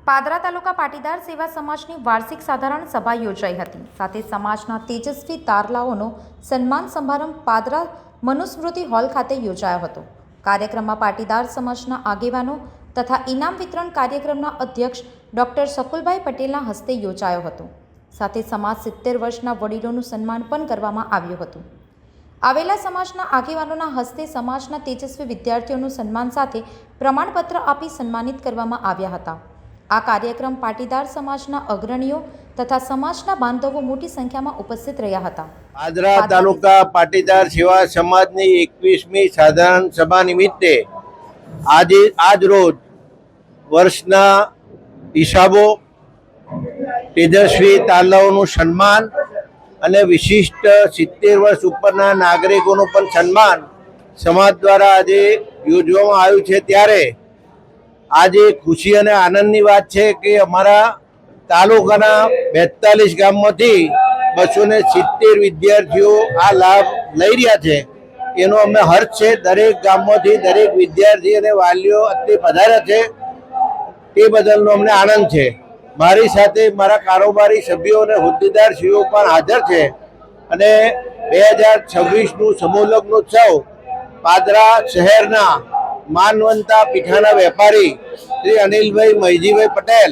પાદરા તાલુકા પાટીદાર સેવા સમાજની વાર્ષિક સાધારણ સભા યોજાઈ હતી। સાથે સમાજના તેજસ્વી તારલાઓનો સન્માન સમારંભ પાદરા મનુસ્મૃતિ હોલ ખાતે યોજાયો હતો। કાર્યક્રમમાં પાટીદાર સમાજના આગેવાનો તથા ઇનામ વિતરણ કાર્યક્રમના અધ્યક્ષ ડોક્ટર શકુલભાઈ પટેલના હસ્તે યોજાયો હતો। સાથે સમાજ 70 વર્ષના વડીલોનું સન્માન પણ કરવામાં આવ્યું હતું। આવેલા સમાજના આગેવાનોના હસ્તે સમાજના તેજસ્વી વિદ્યાર્થીઓનું સન્માન સાથે પ્રમાણપત્ર આપી સન્માનિત કરવામાં આવ્યા હતા। આ કાર્યક્રમ પાટીદાર સમાજના અગ્રણીઓ તથા સમાજના બાંધવો મોટી સંખ્યામાં ઉપસ્થિત રહ્યા હતા। પાદરા તાલુકા પાટીદાર સેવા સમાજની 21મી સાધારણ સભા નિમિત્તે આજ રોજ વર્ષના હિસાબો, તેજસ્વી તારલાઓનું સન્માન અને વિશિષ્ટ 70 વર્ષ ઉપરના નાગરિકોનું પણ સન્માન સમાજ દ્વારા આજે યોજવામાં આવ્યું છે। ત્યારે આજે ખુશી અને આનંદની વાત છે કે અમારા તાલુકાના 42 ગામમાંથી 270 વિદ્યાર્થીઓ આ લાભ લઈ રહ્યા છે। એનો અમને હર્ષ છે। દરેક ગામમાંથી દરેક વિદ્યાર્થી અને વાલીઓ અત્યારે પધાર્યા છે, તે બદલનો અમને આનંદ છે। મારી સાથે મારા કારોબારી સભ્યો અને હોદ્દેદારશ્રીઓ પણ હાજર છે અને 2026નું સમૂહ લગ્નોત્સવ પાદરા શહેરના માનવંતા પીઠાના વેપારી શ્રી અનિલભાઈ મહીજીભાઈ પટેલ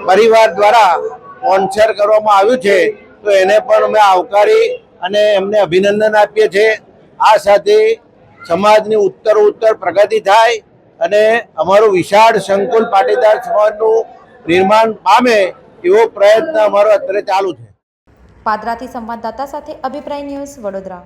પરિવાર દ્વારા સ્પોન્સર કરવામાં આવ્યું છે, તો એને પણ અમે આવકારી અને એમને અભિનંદન આપીએ છીએ। આ સાથે સમાજની ઉત્તરોત્તર પ્રગતિ થાય અને અમારું વિશાળ સંકુલ પાટીદાર સમાજનું નિર્માણ પામે એવો પ્રયત્ન અમારો અત્યારે ચાલુ છે। પાદરાથી સંવાદદાતા સાથે અભિપ્રાય ન્યૂઝ, વડોદરા।